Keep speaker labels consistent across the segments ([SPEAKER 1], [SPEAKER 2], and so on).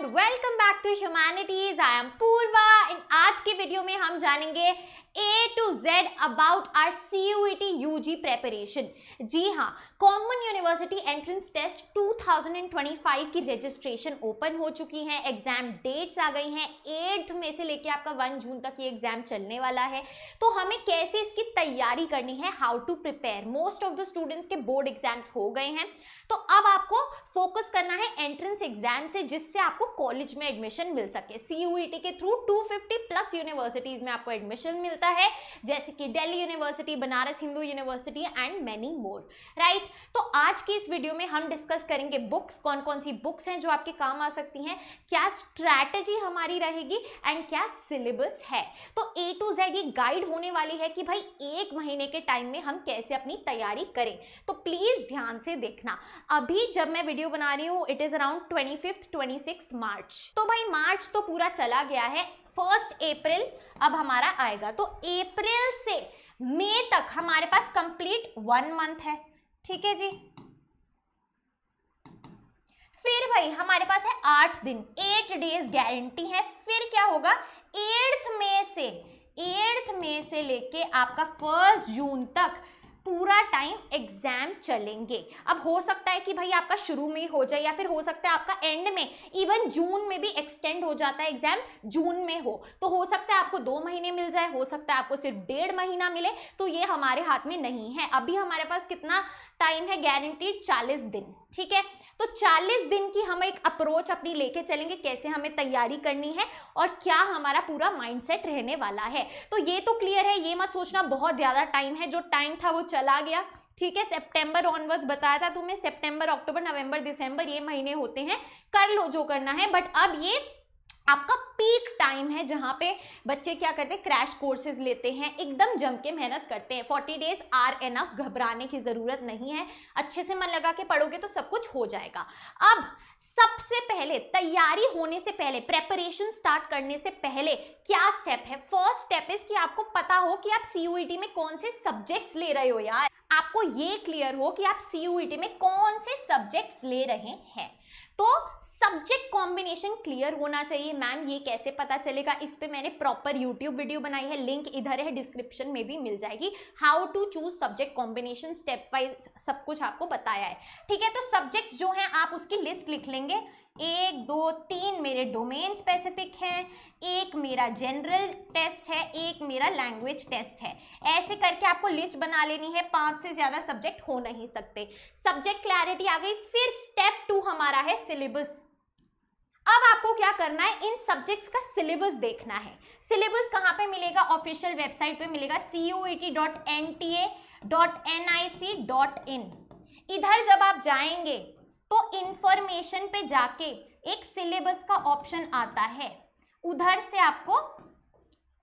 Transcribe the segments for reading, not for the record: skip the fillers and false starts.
[SPEAKER 1] And welcome back to humanities. I am Purva. In आज की video में हम जानेंगे A to Z about our CUET UG preparation. जी हाँ, कॉमन यूनिवर्सिटी एंट्रेंस टेस्ट 2025 की रजिस्ट्रेशन ओपन हो चुकी है। एग्जाम डेट्स आ गई हैं। 8 में से लेके आपका 1 जून तक ये एग्जाम चलने वाला है। तो हमें कैसे इसकी तैयारी करनी है, how to prepare. Most of the students के बोर्ड एग्जाम्स हो गए हैं, तो अब आपको फोकस करना है एंट्रेंस एग्जाम से, जिससे आपको कॉलेज में एडमिशन मिल सके। CUET के थ्रू 250 प्लस यूनिवर्सिटीज में आपको एडमिशन मिलता है, जैसे कि Delhi university, Banaras Hindu university and many more, right. तो आज की इस वीडियो में हम डिस्कस करेंगे बुक्स, कौन कौन सी बुक्स हैं जो आपके काम आ सकती हैं, क्या स्ट्रैटेजी हमारी रहेगी एंड क्या सिलेबस है। तो A to Z ये गाइड होने वाली है कि भाई 1 महीने के टाइम में हम कैसे अपनी तैयारी करें। तो प्लीज ध्यान से देखना। अभी जब मैं वीडियो बना रही हूँ इट इज अराउंड 25th-26th मार्च। तो भाई मार्च तो पूरा चला गया है, 1 अप्रैल अब हमारा आएगा। तो अप्रैल से मई तक हमारे पास कंप्लीट 1 मंथ है, ठीक है जी। फिर भाई हमारे पास है 8 दिन, 8 डेज गारंटी है। फिर क्या होगा, 8 मई से लेके आपका 1 जून तक पूरा टाइम एग्जाम चलेंगे। अब हो सकता है कि भाई आपका शुरू में ही हो जाए, या फिर हो सकता है आपका एंड में, इवन जून में भी एक्सटेंड हो जाता है एग्जाम, जून में हो तो हो सकता है आपको 2 महीने मिल जाए, हो सकता है आपको सिर्फ 1.5 महीना मिले। तो ये हमारे हाथ में नहीं है। अभी हमारे पास कितना टाइम है गारंटीड, 40 दिन, ठीक है। तो 40 दिन की हम एक अप्रोच अपनी लेके चलेंगे, कैसे हमें तैयारी करनी है और क्या हमारा पूरा माइंडसेट रहने वाला है। तो ये तो क्लियर है, ये मत सोचना बहुत ज्यादा टाइम है, जो टाइम था वो चला गया, ठीक है। सितंबर ऑनवर्ड्स बताया था तुम्हें, सितंबर, अक्टूबर, नवंबर, दिसंबर ये महीने होते हैं, कर लो जो करना है। बट अब ये आपका पीक टाइम है जहां पे बच्चे क्या करते हैं, क्रैश कोर्सेज लेते हैं, एकदम जम के मेहनत करते हैं। 40 डेज आर एनफ, घबराने की जरूरत नहीं है। अच्छे से मन लगा के पढ़ोगे तो सब कुछ हो जाएगा। अब सबसे पहले तैयारी होने से पहले, प्रेपरेशन स्टार्ट करने से पहले क्या स्टेप है। फर्स्ट स्टेप इज कि आपको पता हो कि आप CUET में कौन से सब्जेक्ट्स ले रहे हो। यार आपको ये क्लियर हो कि आप CUET में कौन से सब्जेक्ट्स ले रहे हैं। तो सब्जेक्ट कॉम्बिनेशन क्लियर होना चाहिए। मैम ये कैसे पता चलेगा, इस पे मैंने प्रॉपर YouTube वीडियो बनाई है, लिंक इधर है, डिस्क्रिप्शन में भी मिल जाएगी। How to choose subject combination, step wise सब कुछ आपको बताया है, ठीक है। तो सब्जेक्ट्स जो हैं आप उसकी लिस्ट लिख लेंगे। 1, 2, 3 मेरे डोमेन स्पेसिफिक हैं, 1 मेरा जनरल टेस्ट है, 1 मेरा लैंग्वेज टेस्ट है। ऐसे करके आपको लिस्ट बना लेनी है। 5 से ज्यादा सब्जेक्ट हो नहीं सकते। सब्जेक्ट क्लैरिटी आ गई। फिर स्टेप 2 हमारा है सिलेबस। अब आपको क्या करना है, इन सब्जेक्ट्स का सिलेबस देखना है। सिलेबस कहाँ पे मिलेगा, ऑफिशियल वेबसाइट पे मिलेगा, cuet.nta.nic.in। इधर जब आप जाएंगे तो इंफॉर्मेशन पे जाके एक सिलेबस का ऑप्शन आता है, उधर से आपको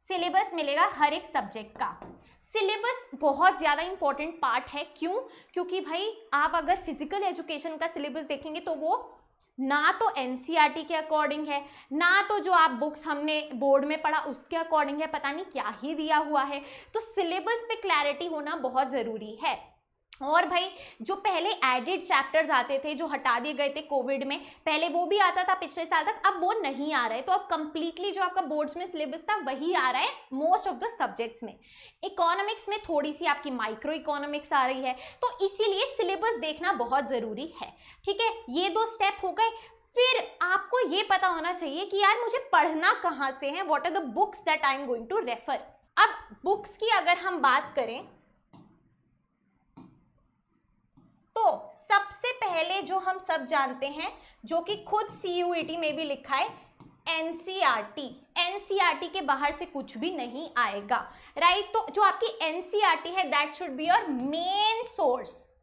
[SPEAKER 1] सिलेबस मिलेगा हर एक सब्जेक्ट का। सिलेबस बहुत ज़्यादा इंपॉर्टेंट पार्ट है। क्यों? क्योंकि भाई आप अगर फिजिकल एजुकेशन का सिलेबस देखेंगे तो वो ना तो NCERT के अकॉर्डिंग है, ना तो जो आप बुक्स हमने बोर्ड में पढ़ा उसके अकॉर्डिंग है, पता नहीं क्या ही दिया हुआ है। तो सिलेबस पे क्लैरिटी होना बहुत ज़रूरी है। और भाई जो पहले एडेड चैप्टर्स आते थे, जो हटा दिए गए थे कोविड में, पहले वो भी आता था पिछले साल तक, अब वो नहीं आ रहा है। तो अब कंप्लीटली जो आपका बोर्ड्स में सिलेबस था वही आ रहा है मोस्ट ऑफ द सब्जेक्ट्स में। इकोनॉमिक्स में थोड़ी सी आपकी माइक्रो इकोनॉमिक्स आ रही है, तो इसीलिए सिलेबस देखना बहुत जरूरी है, ठीक है। ये 2 स्टेप हो गए। फिर आपको ये पता होना चाहिए कि यार मुझे पढ़ना कहाँ से है, what are the books that I am going to refer. अब बुक्स की अगर हम बात करें तो सबसे पहले जो हम सब जानते हैं, जो कि खुद CUET में भी लिखा है, NCERT के बाहर से कुछ भी नहीं आएगा, राइट। तो जो आपकी NCERT है that should be your main source.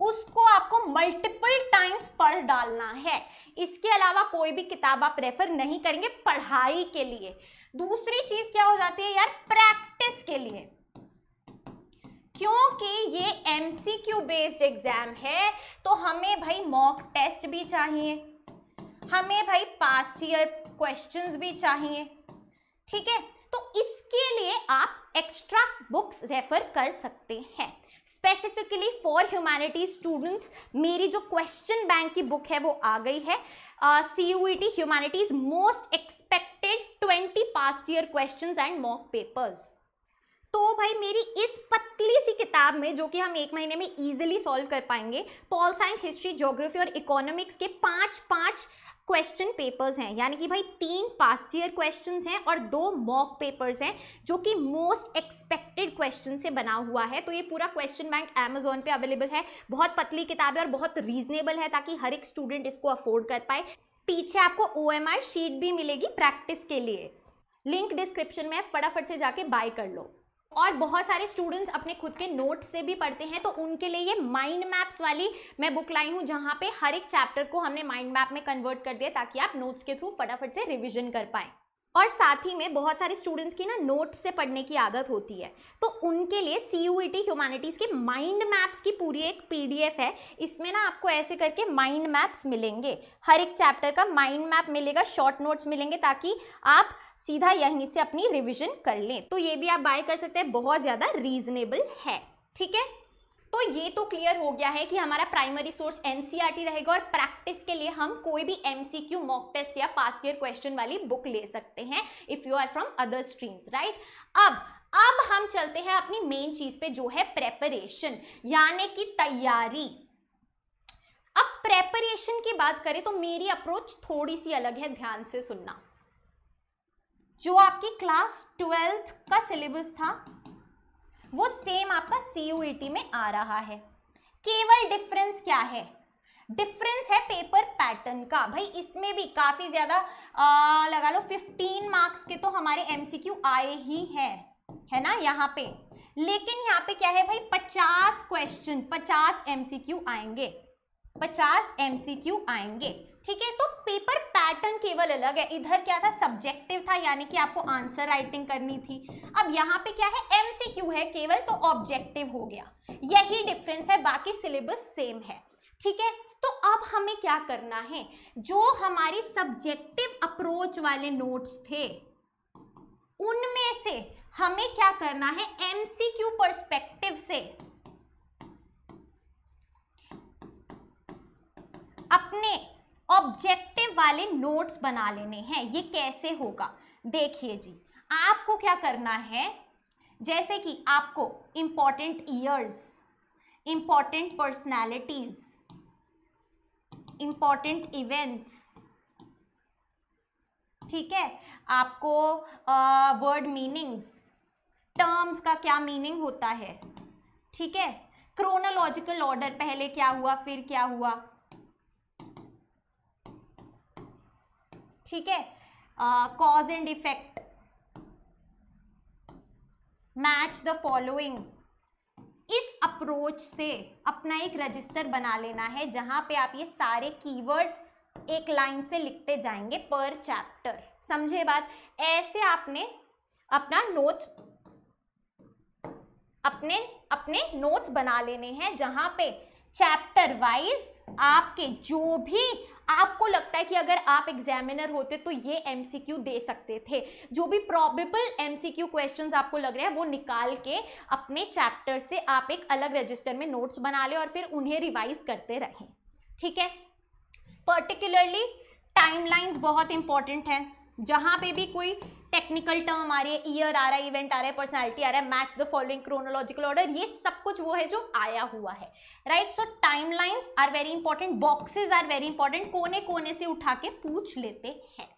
[SPEAKER 1] उसको आपको मल्टीपल टाइम्स पढ़ डालना है। इसके अलावा कोई भी किताब आप रेफर नहीं करेंगे पढ़ाई के लिए। दूसरी चीज क्या हो जाती है यार, प्रैक्टिस के लिए। क्योंकि ये MCQ बेस्ड एग्जाम है तो हमें भाई मॉक टेस्ट भी चाहिए, हमें भाई पास्ट ईयर क्वेश्चंस भी चाहिए, ठीक है। तो इसके लिए आप एक्स्ट्रा बुक्स रेफर कर सकते हैं। स्पेसिफिकली फॉर ह्यूमैनिटीज स्टूडेंट्स मेरी जो क्वेश्चन बैंक की बुक है वो आ गई है, CUET humanities most expected 20 past year questions and mock papers. तो भाई मेरी इस पतली सी किताब में, जो कि हम 1 महीने में इजीली सॉल्व कर पाएंगे, पॉल साइंस, हिस्ट्री, ज्योग्राफी और इकोनॉमिक्स के 5 क्वेश्चन पेपर्स हैं, यानी कि भाई 3 पास्ट ईयर क्वेश्चंस हैं और 2 मॉक पेपर्स हैं, जो कि मोस्ट एक्सपेक्टेड क्वेश्चन से बना हुआ है। तो ये पूरा क्वेश्चन बैंक Amazon पे अवेलेबल है। बहुत पतली किताब है और बहुत रीजनेबल है, ताकि हर एक स्टूडेंट इसको अफोर्ड कर पाए। पीछे आपको OMR शीट भी मिलेगी प्रैक्टिस के लिए, लिंक डिस्क्रिप्शन में, फटाफट से जाके बाय कर लो। और बहुत सारे स्टूडेंट्स अपने खुद के नोट्स से भी पढ़ते हैं, तो उनके लिए ये माइंड मैप्स वाली मैं बुक लाई हूँ, जहाँ पे हर एक चैप्टर को हमने माइंड मैप में कन्वर्ट कर दिया, ताकि आप नोट्स के थ्रू फटाफट से रिवीजन कर पाएं। और साथ ही में बहुत सारे स्टूडेंट्स की ना नोट्स से पढ़ने की आदत होती है, तो उनके लिए CUET ह्यूमैनिटीज़ के माइंड मैप्स की पूरी एक PDF है। इसमें ना आपको ऐसे करके माइंड मैप्स मिलेंगे, हर एक चैप्टर का माइंड मैप मिलेगा, शॉर्ट नोट्स मिलेंगे, ताकि आप सीधा यहीं से अपनी रिविजन कर लें। तो ये भी आप बाय कर सकते हैं, बहुत ज़्यादा रीजनेबल है। ठीक है, तो ये तो क्लियर हो गया है कि हमारा प्राइमरी सोर्स NCERT रहेगा, और प्रैक्टिस के लिए हम कोई भी MCQ मॉक टेस्ट या पास्ट ईयर क्वेश्चन वाली बुक ले सकते हैं if you are from other streams, right. अब हम चलते हैं अपनी मेन चीज पे, जो है प्रेपरेशन, यानी कि तैयारी। अब प्रेपरेशन की बात करें तो मेरी अप्रोच थोड़ी सी अलग है, ध्यान से सुनना। जो आपकी क्लास 12th का सिलेबस था वो सेम आपका CUET में आ रहा है। केवल डिफरेंस क्या है? डिफरेंस है पेपर पैटर्न का। भाई इसमें भी काफी ज्यादा लगा लो 15 मार्क्स के तो हमारे MCQ आए ही हैं, है ना यहाँ पे। लेकिन यहाँ पे क्या है भाई, 50 क्वेश्चन, 50 MCQ आएंगे, 50 MCQ आएंगे। ठीक है, तो पेपर पैटर्न केवल अलग है। इधर क्या था, सब्जेक्टिव था, यानी कि आपको आंसर राइटिंग करनी थी। अब यहाँ पे क्या है, MCQ है केवल, तो ऑब्जेक्टिव हो गया। यही डिफरेंस है, बाकी सिलेबस सेम है। ठीक है, तो अब हमें क्या करना है, जो हमारी सब्जेक्टिव अप्रोच वाले नोट्स थे उनमें से हमें क्या करना है, MCQ पर्सपेक्टिव से अपने ऑब्जेक्टिव वाले नोट्स बना लेने हैं। ये कैसे होगा, देखिए जी, आपको क्या करना है, जैसे कि आपको important years, important personalities, important events, ठीक है, आपको वर्ड मीनिंग्स, टर्म्स का क्या मीनिंग होता है, ठीक है, क्रोनोलॉजिकल ऑर्डर, पहले क्या हुआ फिर क्या हुआ, ठीक है, cause and effect, match the following. इस अप्रोच से अपना एक रजिस्टर बना लेना है, जहां पे आप ये सारे कीवर्ड्स एक लाइन से लिखते जाएंगे पर चैप्टर। समझे बात? ऐसे आपने अपना नोट्स, अपने नोट्स बना लेने हैं, जहां पे चैप्टर वाइज आपके जो भी आपको लगता है कि अगर आप एग्जामिनर होते तो ये MCQ दे सकते थे, जो भी प्रोबेबल MCQ क्वेश्चंस आपको लग रहे हैं वो निकाल के अपने चैप्टर से आप एक अलग रजिस्टर में नोट्स बना ले और फिर उन्हें रिवाइज करते रहें। ठीक है, पर्टिकुलरली टाइमलाइंस बहुत इंपॉर्टेंट है। जहां पे भी कोई टेक्निकल टर्म आ रही है, ईयर आ रहा है, इवेंट आ रहा है, पर्सनालिटी आ रहा है, match the following, chronological order, ये सब कुछ वो है जो आया हुआ है, right. So timelines are very important, boxes are very important, कोने कोने से उठा के पूछ लेते हैं।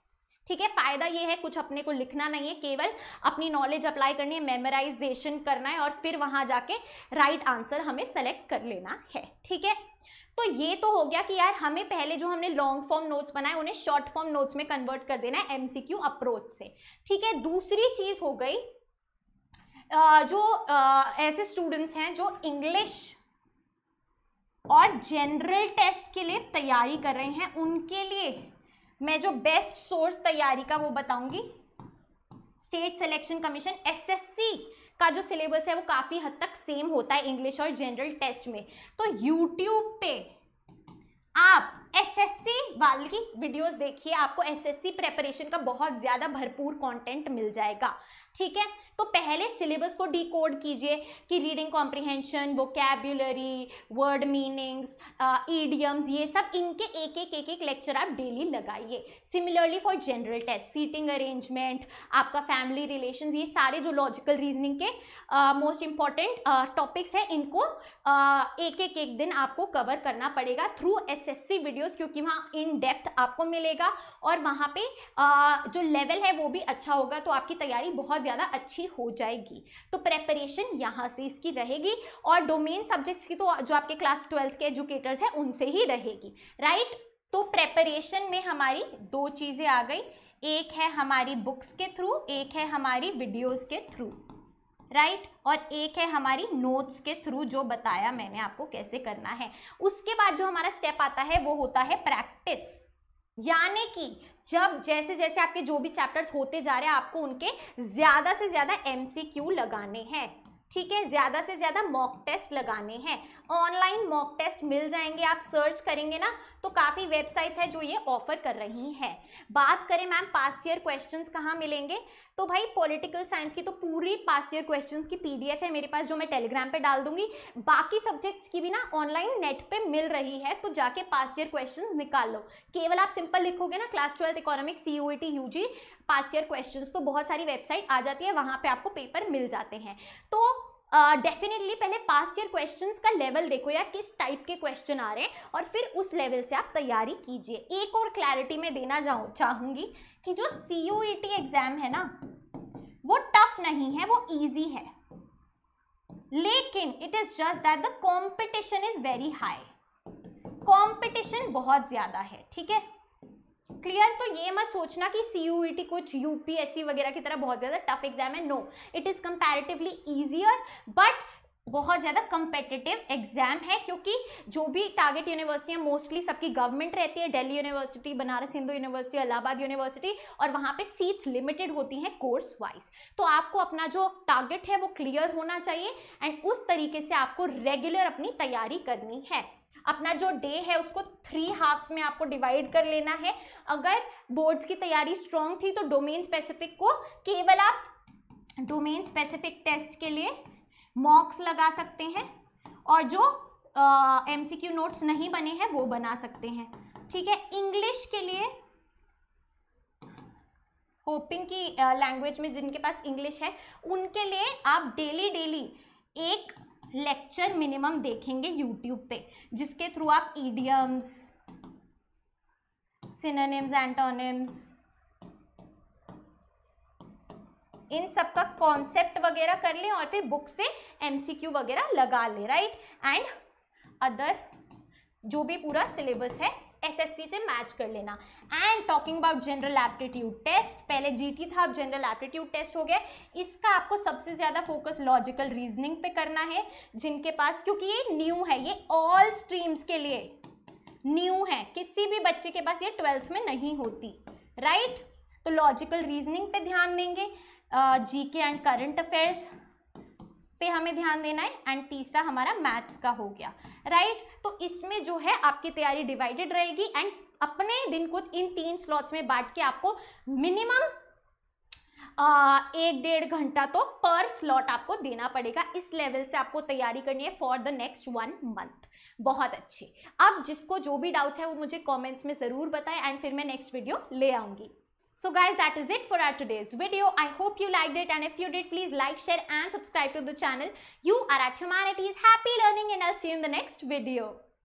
[SPEAKER 1] ठीक है, फायदा ये है कुछ अपने को लिखना नहीं है, केवल अपनी नॉलेज अप्लाई करनी है, मेमोराइजेशन करना है और फिर वहां जाके राइट आंसर हमें सेलेक्ट कर लेना है। ठीक है, तो ये तो हो गया कि यार हमें पहले जो हमने लॉन्ग फॉर्म नोट्स बनाए उन्हें शॉर्ट फॉर्म नोट्स में कन्वर्ट कर देना है MCQ अप्रोच से। ठीक है, दूसरी चीज हो गई, जो ऐसे स्टूडेंट्स हैं जो इंग्लिश और जनरल टेस्ट के लिए तैयारी कर रहे हैं, उनके लिए मैं जो बेस्ट सोर्स तैयारी का वो बताऊंगी। स्टेट सिलेक्शन कमीशन SSC का जो सिलेबस है वो काफी हद तक सेम होता है इंग्लिश और जनरल टेस्ट में, तो YouTube पे आप SSC वाली वीडियोस देखिए, आपको SSC प्रेपरेशन का बहुत ज्यादा भरपूर कंटेंट मिल जाएगा। ठीक है। तो पहले सिलेबस को डिकोड कीजिए कि reading comprehension, vocabulary, word meanings, idioms, ये सब इनके एक लेक्चर आप डेली लगाइए। Similarly for general test, seating arrangement, आपका फैमिली रिलेशंस, ये सारे जो लॉजिकल रीजनिंग के मोस्ट इंपॉर्टेंट टॉपिक्स हैं, इनको एक दिन आपको कवर करना पड़ेगा थ्रू एसएससी वीडियोस, क्योंकि वहाँ इन डेप्थ आपको मिलेगा और वहाँ पे जो लेवल है वो भी अच्छा होगा, तो आपकी तैयारी बहुत ज़्यादा अच्छी हो जाएगी। तो प्रेपरेशन यहाँ से इसकी रहेगी और डोमेन सब्जेक्ट्स की तो जो आपके क्लास 12th के एजुकेटर्स हैं उनसे ही रहेगी, राइट। तो प्रेपरेशन में हमारी दो चीज़ें आ गई, एक है हमारी बुक्स के थ्रू, एक है हमारी वीडियोस के थ्रू, राइट, और एक है हमारी नोट्स के थ्रू जो बताया मैंने आपको कैसे करना है। उसके बाद जो हमारा स्टेप आता है वो होता है प्रैक्टिस, यानी कि जब जैसे जैसे आपके जो भी चैप्टर्स होते जा रहे हैं आपको उनके ज़्यादा से ज़्यादा एमसीक्यू लगाने हैं, ठीक है, ज़्यादा से ज़्यादा मॉक टेस्ट लगाने हैं। ऑनलाइन मॉक टेस्ट मिल जाएंगे, आप सर्च करेंगे ना तो काफ़ी वेबसाइट्स है जो ये ऑफर कर रही हैं। बात करें मैम पास्ट ईयर क्वेश्चंस कहाँ मिलेंगे, तो भाई पॉलिटिकल साइंस की तो पूरी पास्ट ईयर क्वेश्चंस की पीडीएफ है मेरे पास जो मैं टेलीग्राम पे डाल दूंगी। बाकी सब्जेक्ट्स की भी ना ऑनलाइन नेट पे मिल रही है, तो जाके पास्ट ईयर क्वेश्चंस निकाल लो। केवल आप सिंपल लिखोगे ना class 12 economics CUET UG past year questions, तो बहुत सारी वेबसाइट आ जाती है, वहाँ पे आपको पेपर मिल जाते हैं। तो डेफिनेटली पहले पास्ट ईयर क्वेश्चंस का लेवल देखो यार, किस टाइप के क्वेश्चन आ रहे हैं और फिर उस लेवल से आप तैयारी कीजिए। एक और क्लैरिटी मैं देना चाहूँगी कि जो CUET एग्जाम है ना वो टफ नहीं है, वो इजी है, लेकिन it is just that the competition is very high, competition बहुत ज्यादा है, ठीक है, क्लियर। तो ये मत सोचना कि CUET कुछ UPSC वगैरह की तरह बहुत ज्यादा टफ एग्जाम है, no, it is comparatively easier but बहुत ज़्यादा कंपेटिटिव एग्जाम है, क्योंकि जो भी टारगेट यूनिवर्सिटियाँ मोस्टली सबकी गवर्नमेंट रहती है, Delhi university, Banaras Hindu university, Allahabad university, और वहाँ पे सीट्स लिमिटेड होती हैं कोर्स वाइज। तो आपको अपना जो टारगेट है वो क्लियर होना चाहिए एंड उस तरीके से आपको रेगुलर अपनी तैयारी करनी है। अपना जो डे है उसको 3 हाफ्स में आपको डिवाइड कर लेना है। अगर बोर्ड्स की तैयारी स्ट्रॉन्ग थी तो डोमेन स्पेसिफिक को केवल आप डोमेन स्पेसिफिक टेस्ट के लिए मॉक्स लगा सकते हैं और जो MCQ नोट्स नहीं बने हैं वो बना सकते हैं, ठीक है। इंग्लिश के लिए होपिंग की लैंग्वेज में जिनके पास इंग्लिश है उनके लिए आप डेली एक लेक्चर मिनिमम देखेंगे यूट्यूब पे, जिसके थ्रू आप ईडियम्स, सिनोनिम्स, एंटोनिम्स, इन सब का कॉन्सेप्ट वगैरह कर लें और फिर बुक से MCQ वगैरह लगा लें, राइट। एंड अदर जो भी पूरा सिलेबस है SSC से मैच कर लेना। And talking about general aptitude test, पहले GT था, अब जनरल एप्टीट्यूड टेस्ट हो गया। इसका आपको सबसे ज़्यादा फोकस लॉजिकल रीजनिंग पे करना है, जिनके पास, क्योंकि ये न्यू है, ये ऑल स्ट्रीम्स के लिए न्यू है, किसी भी बच्चे के पास ये 12th में नहीं होती, राइट। तो लॉजिकल रीजनिंग पे ध्यान देंगे, GK एंड करंट अफेयर्स पे हमें ध्यान देना है, एंड तीसरा हमारा मैथ्स का हो गया, राइट। तो इसमें जो है आपकी तैयारी डिवाइडेड रहेगी एंड अपने दिन को इन 3 स्लॉट्स में बांट के आपको मिनिमम 1-1.5 घंटा तो पर स्लॉट आपको देना पड़ेगा। इस लेवल से आपको तैयारी करनी है फॉर द नेक्स्ट 1 मंथ। बहुत अच्छे। अब जिसको जो भी डाउट्स है वो मुझे कमेंट्स में ज़रूर बताएं एंड फिर मैं नेक्स्ट वीडियो ले आऊँगी। So guys, that is it for our today's video. I hope you liked it, and if you did, please like, share and subscribe to the channel. You are at Humanities. Happy learning, and I'll see you in the next video.